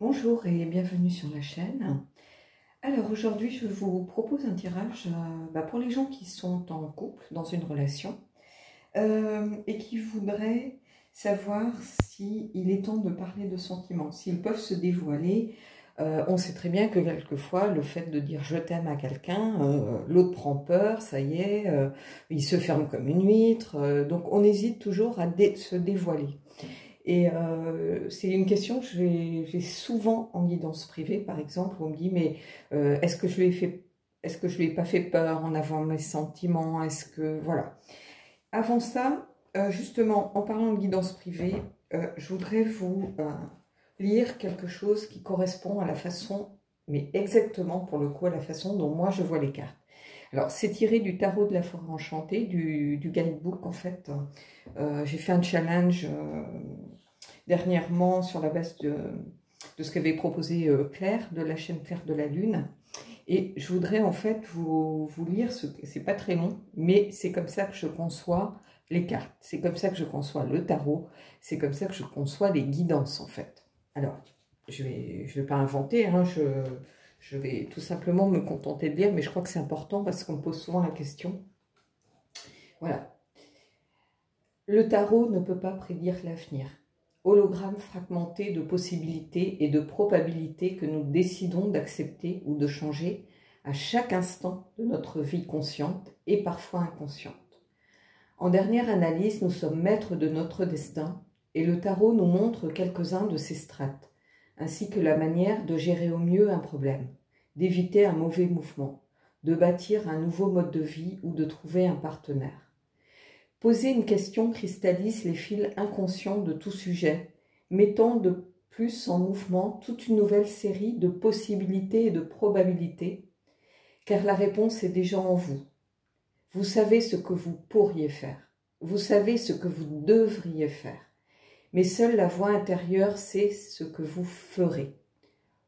Bonjour et bienvenue sur la chaîne. Alors aujourd'hui je vous propose un tirage pour les gens qui sont en couple, dans une relation, et qui voudraient savoir s'il est temps de parler de sentiments, s'ils peuvent se dévoiler. On sait très bien que quelquefois le fait de dire je t'aime à quelqu'un, l'autre prend peur, ça y est, il se ferme comme une huître, donc on hésite toujours à se dévoiler. Et c'est une question que j'ai souvent en guidance privée, par exemple, où on me dit, mais est-ce que je lui ai pas fait peur en avant mes sentiments? Est-ce que, voilà. Avant ça, justement, en parlant de guidance privée, je voudrais vous lire quelque chose qui correspond à la façon, mais exactement pour le coup, à la façon dont moi je vois les cartes. Alors, c'est tiré du tarot de la forêt enchantée, du guidebook en fait. J'ai fait un challenge dernièrement sur la base de ce qu'avait proposé Claire, de la chaîne Claire de la Lune. Et je voudrais en fait vous lire, c'est pas très long, mais c'est comme ça que je conçois les cartes. C'est comme ça que je conçois le tarot. C'est comme ça que je conçois les guidances en fait. Alors, je vais pas inventer, hein, je vais tout simplement me contenter de lire, mais je crois que c'est important parce qu'on me pose souvent la question. Voilà. Le tarot ne peut pas prédire l'avenir. Hologramme fragmenté de possibilités et de probabilités que nous décidons d'accepter ou de changer à chaque instant de notre vie consciente et parfois inconsciente. En dernière analyse, nous sommes maîtres de notre destin et le tarot nous montre quelques-uns de ces strates, ainsi que la manière de gérer au mieux un problème, d'éviter un mauvais mouvement, de bâtir un nouveau mode de vie ou de trouver un partenaire. Poser une question cristallise les fils inconscients de tout sujet, mettant de plus en mouvement toute une nouvelle série de possibilités et de probabilités, car la réponse est déjà en vous. Vous savez ce que vous pourriez faire, vous savez ce que vous devriez faire, mais seule la voix intérieure sait ce que vous ferez.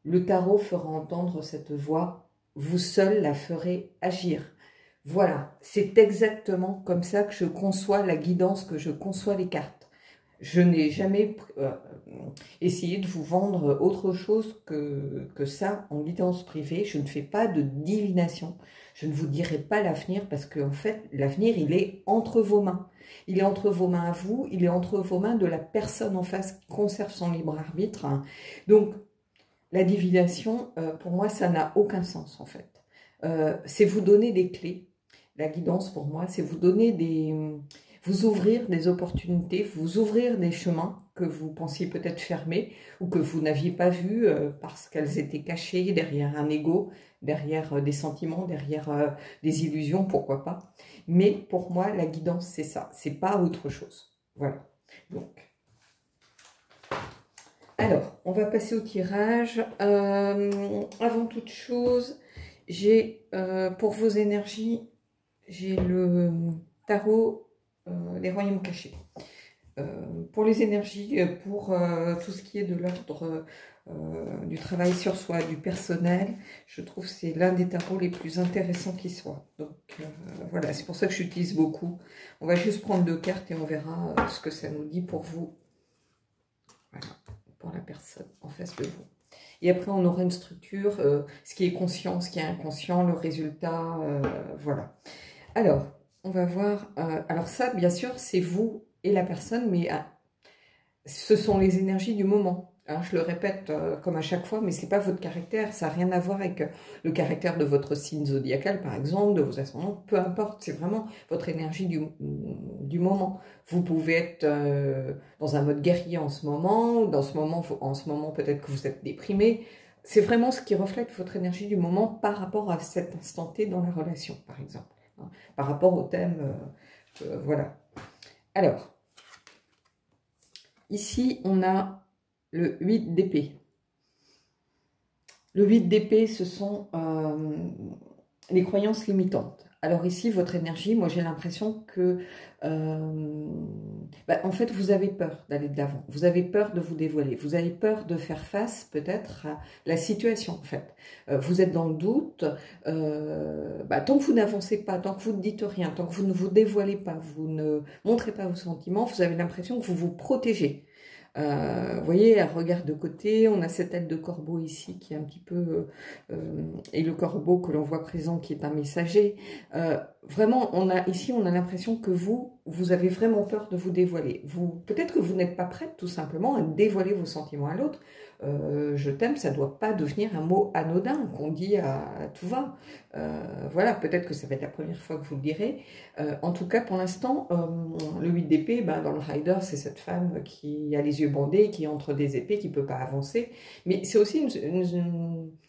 Le tarot fera entendre cette voix, vous seul la ferez agir. Voilà, c'est exactement comme ça que je conçois la guidance, que je conçois les cartes. Je n'ai jamais essayé de vous vendre autre chose que ça en guidance privée. Je ne fais pas de divination. Je ne vous dirai pas l'avenir parce qu'en fait, l'avenir, il est entre vos mains. Il est entre vos mains à vous, il est entre vos mains de la personne en face qui conserve son libre arbitre. Donc, la divination, pour moi, ça n'a aucun sens en fait. C'est vous donner des clés. La guidance, pour moi, c'est vous donner vous ouvrir des opportunités, vous ouvrir des chemins que vous pensiez peut-être fermés ou que vous n'aviez pas vus parce qu'elles étaient cachées derrière un ego, derrière des sentiments, derrière des illusions, pourquoi pas. Mais pour moi, la guidance, c'est ça, c'est pas autre chose. Voilà. Donc, alors, on va passer au tirage. Avant toute chose, j'ai pour vos énergies, j'ai le tarot les royaumes cachés. Pour les énergies, pour tout ce qui est de l'ordre du travail sur soi, du personnel, je trouve que c'est l'un des tarots les plus intéressants qui soit. Donc voilà, c'est pour ça que j'utilise beaucoup. On va juste prendre 2 cartes et on verra ce que ça nous dit pour vous. Voilà, pour la personne en face de vous. Et après, on aura une structure, ce qui est conscient, ce qui est inconscient, le résultat, voilà. Alors, on va voir, alors ça, bien sûr, c'est vous et la personne, mais ce sont les énergies du moment. Hein, je le répète comme à chaque fois, mais ce n'est pas votre caractère, ça n'a rien à voir avec le caractère de votre signe zodiacal, par exemple, de vos ascendants, peu importe, c'est vraiment votre énergie du moment. Vous pouvez être dans un mode guerrier en ce moment peut-être que vous êtes déprimé. C'est vraiment ce qui reflète votre énergie du moment par rapport à cet instant T dans la relation, par exemple. Hein, par rapport au thème, voilà. Alors, ici, on a le 8 d'épée. Le 8 d'épée, ce sont les croyances limitantes. Alors ici, votre énergie, moi j'ai l'impression que, en fait, vous avez peur d'aller de l'avant. Vous avez peur de vous dévoiler. Vous avez peur de faire face peut-être à la situation, en fait. Vous êtes dans le doute. Tant que vous n'avancez pas, tant que vous ne dites rien, tant que vous ne vous dévoilez pas, vous ne montrez pas vos sentiments, vous avez l'impression que vous vous protégez. Vous voyez, elle regarde de côté, on a cette aile de corbeau ici qui est un petit peu... et le corbeau que l'on voit présent qui est un messager. Vraiment, ici, on a l'impression que vous avez vraiment peur de vous dévoiler. Peut-être que vous n'êtes pas prête tout simplement à dévoiler vos sentiments à l'autre. Je t'aime, ça ne doit pas devenir un mot anodin qu'on dit à tout va. Voilà, peut-être que ça va être la première fois que vous le direz. En tout cas, pour l'instant, le 8 d'épée, dans le rider, c'est cette femme qui a les yeux bandés, qui est entre des épées, qui ne peut pas avancer. Mais c'est aussi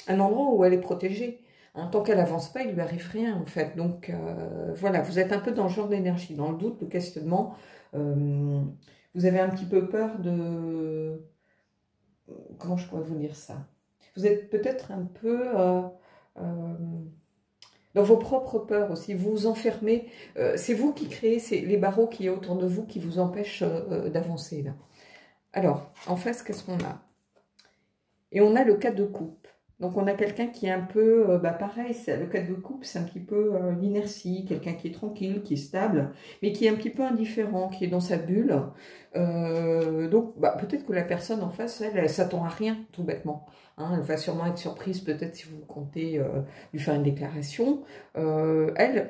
un endroit où elle est protégée. Hein, tant qu'elle n'avance pas, il ne lui arrive rien, en fait. Donc, voilà, vous êtes un peu dans ce genre d'énergie, dans le doute, le questionnement. Vous avez un petit peu peur de... Comment je pourrais vous dire ça? Vous êtes peut-être un peu dans vos propres peurs aussi. Vous vous enfermez. C'est vous qui créez les barreaux qui est autour de vous qui vous empêchent d'avancer, là. Alors, en face, qu'est-ce qu'on a? Et on a le 4 de coupe. Donc, on a quelqu'un qui est un peu, pareil, le 4 de coupe, c'est un petit peu l'inertie, quelqu'un qui est tranquille, qui est stable, mais qui est un petit peu indifférent, qui est dans sa bulle. Donc, peut-être que la personne en face, elle s'attend à rien, tout bêtement. Hein, elle va sûrement être surprise, peut-être si vous comptez lui faire une déclaration. Elle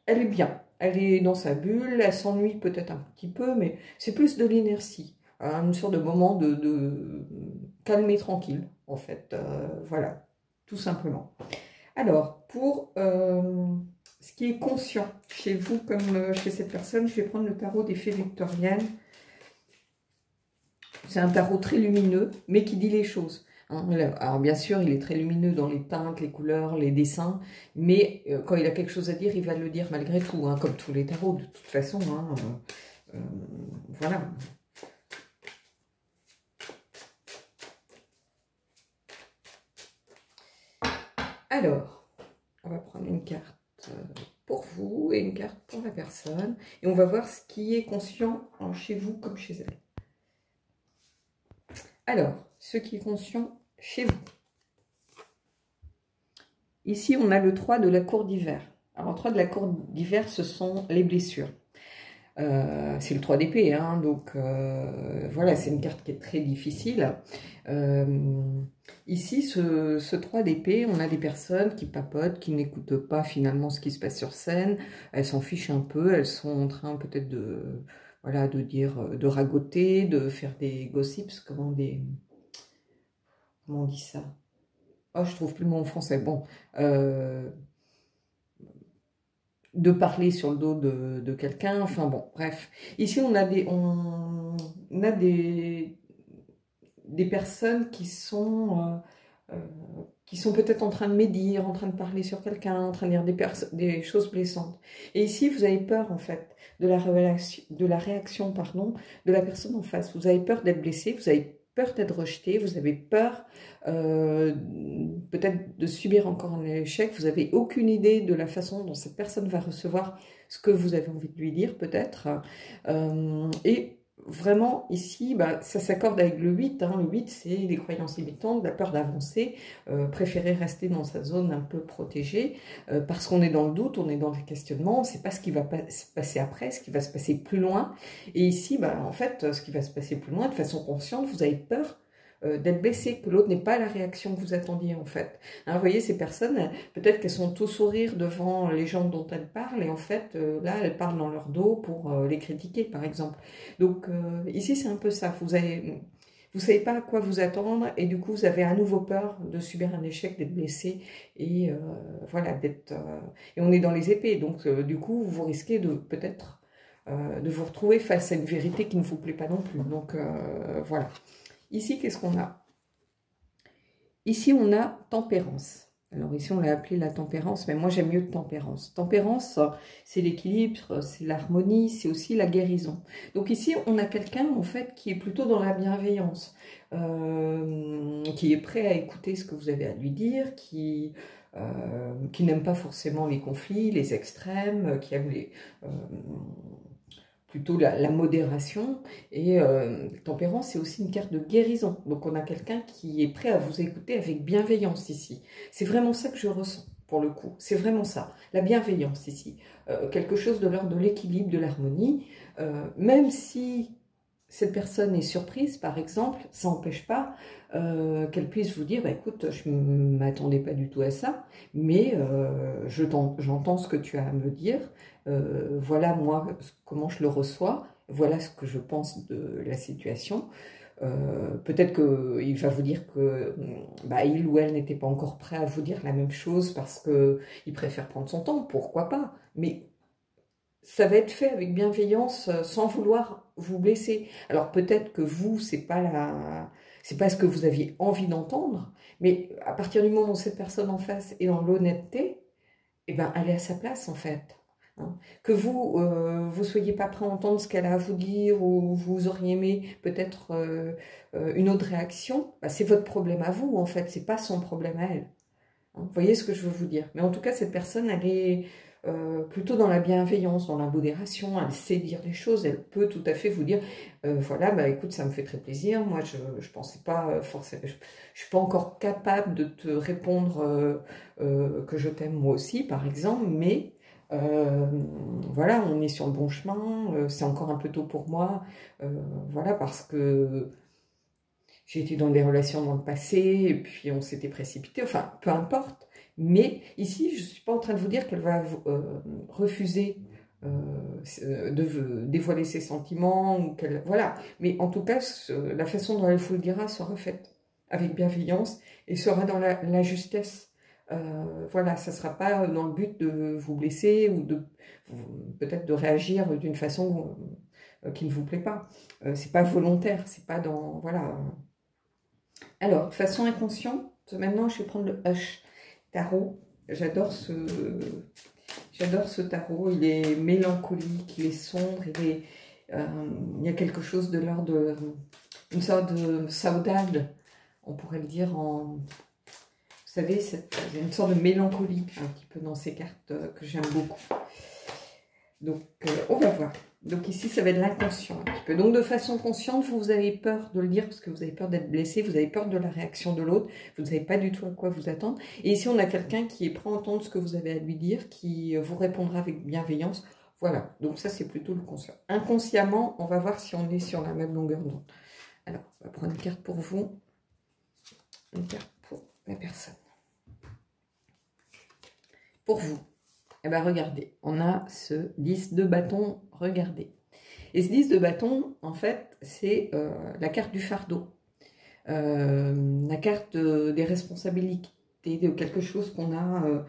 est bien, elle est dans sa bulle, elle s'ennuie peut-être un petit peu, mais c'est plus de l'inertie. Une sorte de moment de calme et tranquille, en fait. Voilà, tout simplement. Alors, pour ce qui est conscient chez vous, comme chez cette personne, je vais prendre le tarot des fées victoriennes. C'est un tarot très lumineux, mais qui dit les choses. Hein. Alors, bien sûr, il est très lumineux dans les teintes, les couleurs, les dessins, mais quand il a quelque chose à dire, il va le dire malgré tout, hein, comme tous les tarots, de toute façon. Hein, voilà. Alors, on va prendre une carte pour vous et une carte pour la personne. Et on va voir ce qui est conscient chez vous comme chez elle. Alors, ce qui est conscient chez vous. Ici, on a le 3 de la cour d'hiver. Alors, le 3 de la cour d'hiver, ce sont les blessures. C'est le 3 d'épée, hein, donc voilà, c'est une carte qui est très difficile. Ici, ce 3 d'épée, on a des personnes qui papotent, qui n'écoutent pas finalement ce qui se passe sur scène. Elles s'en fichent un peu, elles sont en train peut-être de, voilà, de dire, de ragoter, de faire des gossips, comment on dit ça? Oh, je trouve plus le mot en français. Bon, de parler sur le dos de quelqu'un, enfin bon, bref. Ici, on a des personnes qui sont peut-être en train de médire, en train de parler sur quelqu'un, en train de dire des choses blessantes. Et ici, vous avez peur, en fait, de la réaction, pardon, de la personne en face. Vous avez peur d'être blessé, vous avez peur d'être rejeté, vous avez peur peut-être de subir encore un échec, vous n'avez aucune idée de la façon dont cette personne va recevoir ce que vous avez envie de lui dire, peut-être. Et vraiment, ici, ça s'accorde avec le 8. Hein. Le 8, c'est les croyances limitantes, la peur d'avancer, préférer rester dans sa zone un peu protégée, parce qu'on est dans le doute, on est dans le questionnement, on ne sait pas ce qui va se passer après, ce qui va se passer plus loin. Et ici, en fait, ce qui va se passer plus loin, de façon consciente, vous avez peur d'être blessé, que l'autre n'ait pas la réaction que vous attendiez en fait. Hein, vous voyez, ces personnes, peut-être qu'elles sont tout sourire devant les gens dont elles parlent, et en fait, là, elles parlent dans leur dos pour les critiquer, par exemple. Donc, ici, c'est un peu ça. Vous savez pas à quoi vous attendre, et du coup, vous avez à nouveau peur de subir un échec, d'être blessé, et voilà, et on est dans les épées, donc du coup, vous risquez de peut-être de vous retrouver face à une vérité qui ne vous plaît pas non plus. Donc, voilà. Ici, qu'est-ce qu'on a? Ici, on a tempérance. Alors ici, on l'a appelé la tempérance, mais moi, j'aime mieux tempérance. Tempérance, c'est l'équilibre, c'est l'harmonie, c'est aussi la guérison. Donc ici, on a quelqu'un, en fait, qui est plutôt dans la bienveillance, qui est prêt à écouter ce que vous avez à lui dire, qui n'aime pas forcément les conflits, les extrêmes, qui aime plutôt la modération. Et tempérance, c'est aussi une carte de guérison. Donc on a quelqu'un qui est prêt à vous écouter avec bienveillance ici. C'est vraiment ça que je ressens pour le coup. C'est vraiment ça, la bienveillance ici. Quelque chose de l'ordre de l'équilibre, de l'harmonie. Même si cette personne est surprise, par exemple, ça n'empêche pas qu'elle puisse vous dire, bah, écoute, je ne m'attendais pas du tout à ça, mais j'entends ce que tu as à me dire, voilà moi comment je le reçois, voilà ce que je pense de la situation. Peut-être qu'il va vous dire que bah, il ou elle n'était pas encore prêt à vous dire la même chose parce qu'il préfère prendre son temps, pourquoi pas, mais ça va être fait avec bienveillance, sans vouloir vous blesser. Alors peut-être que vous, c'est pas ce que vous aviez envie d'entendre, mais à partir du moment où cette personne en face est dans l'honnêteté, eh ben, elle est à sa place en fait. Hein. Que vous vous soyez pas prêt à entendre ce qu'elle a à vous dire ou vous auriez aimé peut-être une autre réaction, bah, c'est votre problème à vous en fait, c'est pas son problème à elle. Hein. Vous voyez ce que je veux vous dire? Mais en tout cas, cette personne, elle est plutôt dans la bienveillance, dans la modération, elle sait dire les choses, elle peut tout à fait vous dire, voilà, bah écoute, ça me fait très plaisir, moi je pensais pas forcément, je suis pas encore capable de te répondre que je t'aime moi aussi, par exemple, mais voilà, on est sur le bon chemin, c'est encore un peu tôt pour moi, voilà, parce que j'ai été dans des relations dans le passé, et puis on s'était précipité, enfin, peu importe. Mais ici, je ne suis pas en train de vous dire qu'elle va refuser de dévoiler ses sentiments, ou qu'elle, voilà. Mais en tout cas, la façon dont elle vous le dira sera faite avec bienveillance et sera dans la justesse. Voilà, ça ne sera pas dans le but de vous blesser ou peut-être de réagir d'une façon qui ne vous plaît pas. C'est pas volontaire, c'est pas dans... Voilà. Alors, de façon inconsciente, maintenant je vais prendre le H tarot. J'adore ce tarot. Il est mélancolique, il est sombre, il y a quelque chose de l'ordre une sorte de saudade, on pourrait le dire en... Vous savez, il y a une sorte de mélancolie un petit peu dans ces cartes que j'aime beaucoup. Donc, on va voir. Donc ici, ça va être l'inconscient un petit peu. Donc de façon consciente, vous avez peur de le dire parce que vous avez peur d'être blessé, vous avez peur de la réaction de l'autre, vous ne savez pas du tout à quoi vous attendre. Et ici, on a quelqu'un qui est prêt à entendre ce que vous avez à lui dire, qui vous répondra avec bienveillance. Voilà, donc ça, c'est plutôt le conscient. Inconsciemment, on va voir si on est sur la même longueur d'onde. Alors, on va prendre une carte pour vous, une carte pour la personne. Pour vous. Eh bien, regardez, on a ce 10 de bâton, regardez. Et ce 10 de bâton, en fait, c'est la carte du fardeau. La carte des responsabilités, de quelque chose qu'on a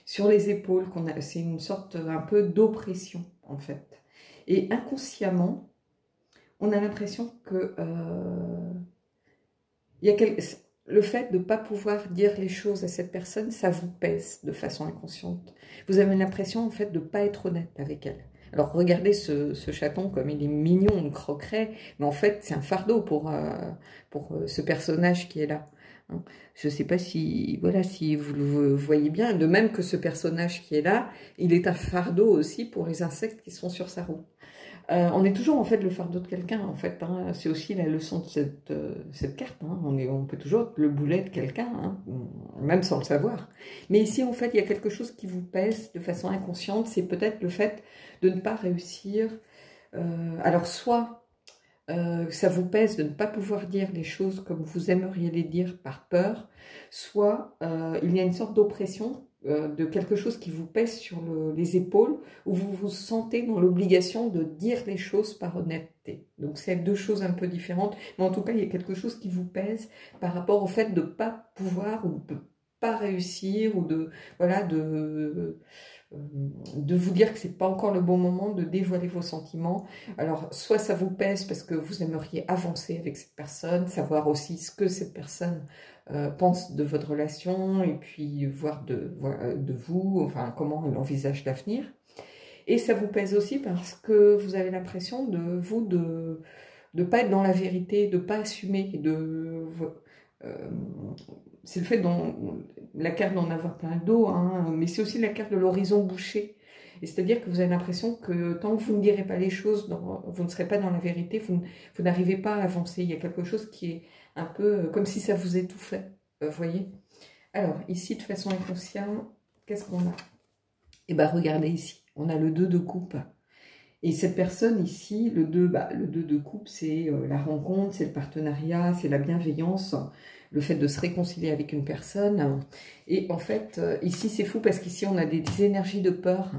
sur les épaules. C'est une sorte un peu d'oppression, en fait. Et inconsciemment, on a l'impression que le fait de ne pas pouvoir dire les choses à cette personne, ça vous pèse de façon inconsciente. Vous avez l'impression, en fait, de ne pas être honnête avec elle. Alors, regardez ce chaton, comme il est mignon, une croquerait, mais en fait, c'est un fardeau pour ce personnage qui est là. Hein. Je ne sais pas si, voilà, si vous le voyez bien, de même que ce personnage qui est là, il est un fardeau aussi pour les insectes qui sont sur sa roue. On est toujours en fait le fardeau de quelqu'un, en fait. Hein. C'est aussi la leçon de cette carte. Hein. On peut toujours être le boulet de quelqu'un, hein, même sans le savoir. Mais ici, en fait, il y a quelque chose qui vous pèse de façon inconsciente. C'est peut-être le fait de ne pas réussir. Alors, soit ça vous pèse de ne pas pouvoir dire les choses comme vous aimeriez les dire par peur, soit il y a une sorte d'oppression de quelque chose qui vous pèse sur les épaules, où vous vous sentez dans l'obligation de dire les choses par honnêteté. Donc c'est deux choses un peu différentes, mais en tout cas il y a quelque chose qui vous pèse par rapport au fait de ne pas pouvoir ou de ne pas réussir, ou de, voilà, de vous dire que c'est pas encore le bon moment de dévoiler vos sentiments. Alors, soit ça vous pèse parce que vous aimeriez avancer avec cette personne, savoir aussi ce que cette personne pense de votre relation, et puis voir de vous, enfin, comment elle envisage l'avenir. Et ça vous pèse aussi parce que vous avez l'impression de ne pas être dans la vérité, de ne pas assumer, c'est le fait la carte d'en avoir plein le dos, hein, mais c'est aussi la carte de l'horizon bouché. C'est-à-dire que vous avez l'impression que tant que vous ne direz pas les choses, vous ne serez pas dans la vérité, vous n'arrivez pas à avancer. Il y a quelque chose qui est un peu comme si ça vous étouffait, vous voyez. Alors, ici, de façon inconsciente, qu'est-ce qu'on a? Eh bien, regardez ici, on a le 2 de coupe. Et cette personne ici, le 2, le 2 de coupe, c'est la rencontre, c'est le partenariat, c'est la bienveillance, le fait de se réconcilier avec une personne. Et en fait, ici, c'est fou parce qu'ici, on a des énergies de peur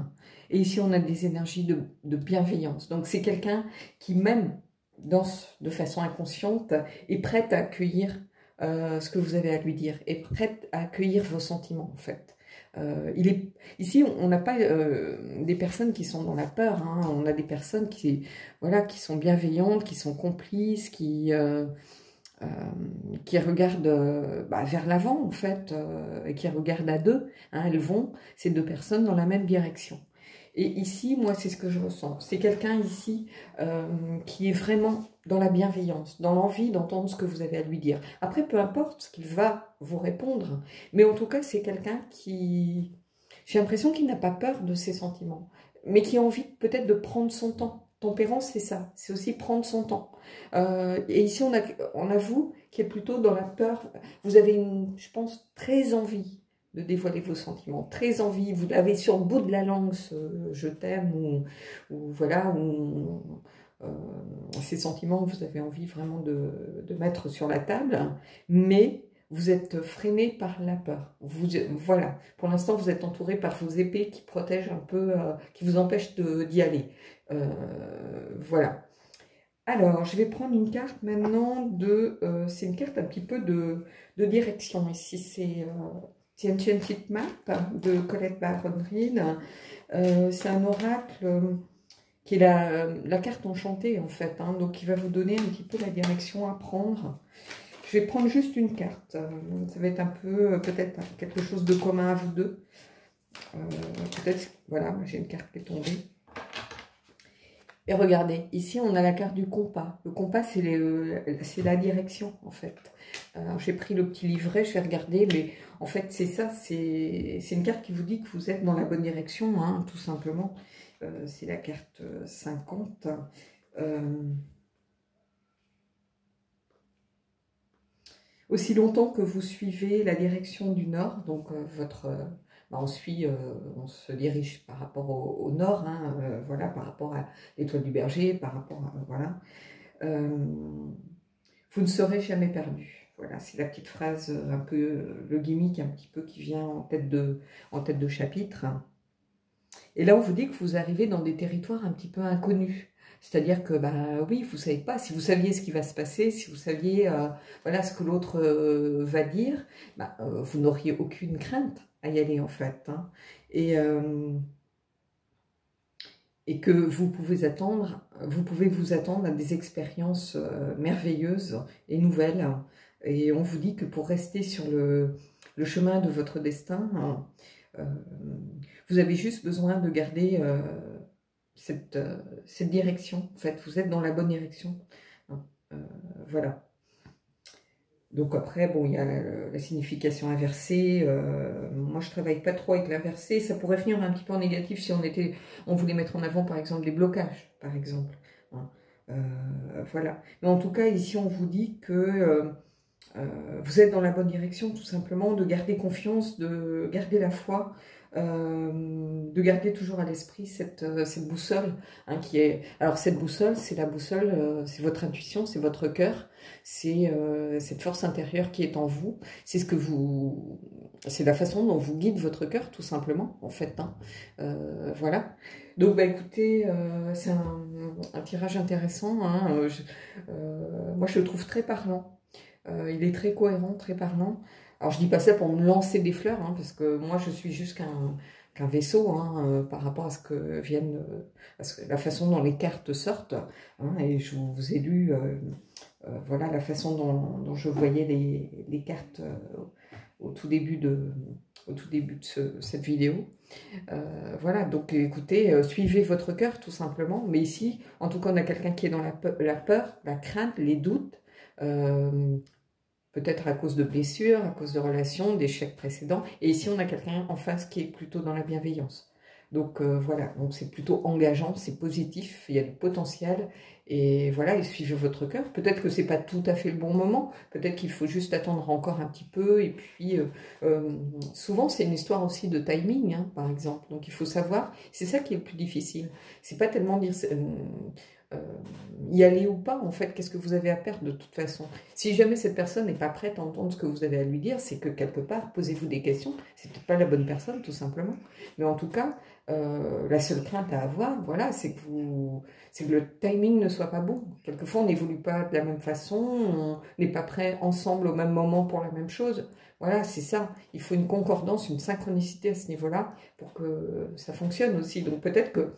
et ici, on a des énergies de bienveillance. Donc, c'est quelqu'un qui, même danse de façon inconsciente, est prête à accueillir ce que vous avez à lui dire, est prête à accueillir vos sentiments, en fait. Ici, on n'a pas des personnes qui sont dans la peur, hein. On a des personnes qui, voilà, qui sont bienveillantes, qui sont complices, qui regardent vers l'avant, en fait, et qui regardent à deux. Hein, elles vont, ces deux personnes, dans la même direction. Et ici, moi, c'est ce que je ressens. C'est quelqu'un ici qui est vraiment dans la bienveillance, dans l'envie d'entendre ce que vous avez à lui dire. Après, peu importe ce qu'il va vous répondre, mais en tout cas, c'est quelqu'un qui... J'ai l'impression qu'il n'a pas peur de ses sentiments, mais qui a envie peut-être de prendre son temps. Tempérance, c'est ça, c'est aussi prendre son temps. Et ici, on a vous qui est plutôt dans la peur. Vous avez, je pense, très envie de dévoiler vos sentiments, très envie, vous l'avez sur le bout de la langue, ce je t'aime, ou voilà, ou ces sentiments que vous avez envie vraiment de mettre sur la table, mais vous êtes freiné par la peur. Voilà, pour l'instant, vous êtes entouré par vos épées qui protègent un peu, qui vous empêchent d'y aller. Voilà. Alors, je vais prendre une carte maintenant c'est une carte un petit peu de direction. Ici, c'est The Enchanted Map de Colette Baron-Reid. C'est un oracle qui est la carte enchantée, en fait. Hein, donc, qui va vous donner un petit peu la direction à prendre. Je vais prendre juste une carte. Ça va être un peu, peut-être quelque chose de commun à vous deux. Peut-être, voilà, j'ai une carte qui est tombée. Et regardez, ici, on a la carte du compas. Le compas, c'est la direction, en fait. Alors, j'ai pris le petit livret, je vais regarder, mais en fait, c'est ça. C'est une carte qui vous dit que vous êtes dans la bonne direction, hein, tout simplement. C'est la carte 50. Aussi longtemps que vous suivez la direction du nord, donc on se dirige par rapport au nord, hein, voilà, par rapport à l'étoile du berger, par rapport à, voilà, vous ne serez jamais perdu. Voilà, c'est la petite phrase, un peu, le gimmick un petit peu qui vient en tête de chapitre. Et là, on vous dit que vous arrivez dans des territoires un petit peu inconnus. C'est-à-dire que, oui, vous ne savez pas, si vous saviez ce qui va se passer, si vous saviez voilà, ce que l'autre va dire, vous n'auriez aucune crainte à y aller, en fait. Hein. Et que vous pouvez vous attendre à des expériences merveilleuses et nouvelles. Et on vous dit que pour rester sur le chemin de votre destin, vous avez juste besoin de garder cette direction. En fait, vous êtes dans la bonne direction. Voilà. Donc après, bon, il y a la signification inversée. Moi, je travaille pas trop avec l'inversé. Ça pourrait finir un petit peu en négatif si on voulait mettre en avant, par exemple, des blocages, par exemple. Hein. Voilà. Mais en tout cas, ici, on vous dit que vous êtes dans la bonne direction, tout simplement, de garder confiance, de garder la foi, de garder toujours à l'esprit cette boussole, hein, qui est... Alors, cette boussole, c'est la boussole, c'est votre intuition, c'est votre cœur, c'est cette force intérieure qui est en vous, c'est c'est la façon dont vous guide votre cœur, tout simplement, en fait. Hein. Voilà. Donc, écoutez, c'est un tirage intéressant. Hein, moi, je le trouve très parlant. Il est très cohérent, très parlant. Alors, je dis pas ça pour me lancer des fleurs, hein, parce que moi, je suis juste qu'un vaisseau, hein, par rapport à ce que viennent, la façon dont les cartes sortent. Hein, et je vous ai lu, voilà, la façon dont je voyais les cartes au tout début de cette vidéo. Voilà, donc écoutez, suivez votre cœur, tout simplement. Mais ici, en tout cas, on a quelqu'un qui est dans la peur, la crainte, les doutes, peut-être à cause de blessures, à cause de relations, d'échecs précédents. Et ici, on a quelqu'un en face qui est plutôt dans la bienveillance. Donc voilà, donc c'est plutôt engageant, c'est positif, il y a du potentiel. Et voilà, et suivez votre cœur. Peut-être que c'est pas tout à fait le bon moment, peut-être qu'il faut juste attendre encore un petit peu. Et puis, souvent, c'est une histoire aussi de timing, hein, par exemple. Donc il faut savoir, c'est ça qui est le plus difficile. C'est pas tellement dire y aller ou pas, en fait, qu'est-ce que vous avez à perdre de toute façon. Si jamais cette personne n'est pas prête à entendre ce que vous avez à lui dire, c'est que quelque part, posez-vous des questions, c'est peut-être pas la bonne personne, tout simplement. Mais en tout cas, la seule crainte à avoir, voilà, c'est que le timing ne soit pas bon. Quelquefois, on n'évolue pas de la même façon, on n'est pas prêt ensemble au même moment pour la même chose. Voilà, c'est ça. Il faut une concordance, une synchronicité à ce niveau-là pour que ça fonctionne aussi. Donc peut-être que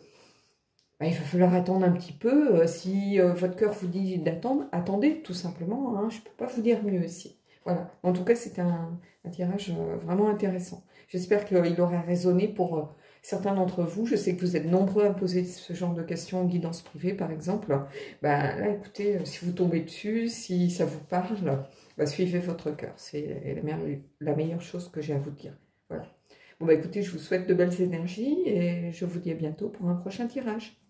il va falloir attendre un petit peu. Si votre cœur vous dit d'attendre, attendez tout simplement. Hein, je ne peux pas vous dire mieux ici. Voilà. En tout cas, c'est un tirage vraiment intéressant. J'espère qu'il aura résonné pour certains d'entre vous. Je sais que vous êtes nombreux à poser ce genre de questions en guidance privée, par exemple. Bah, là, écoutez, si vous tombez dessus, si ça vous parle, bah, suivez votre cœur. C'est la meilleure chose que j'ai à vous dire. Voilà. Bon, bah, écoutez, je vous souhaite de belles énergies et je vous dis à bientôt pour un prochain tirage.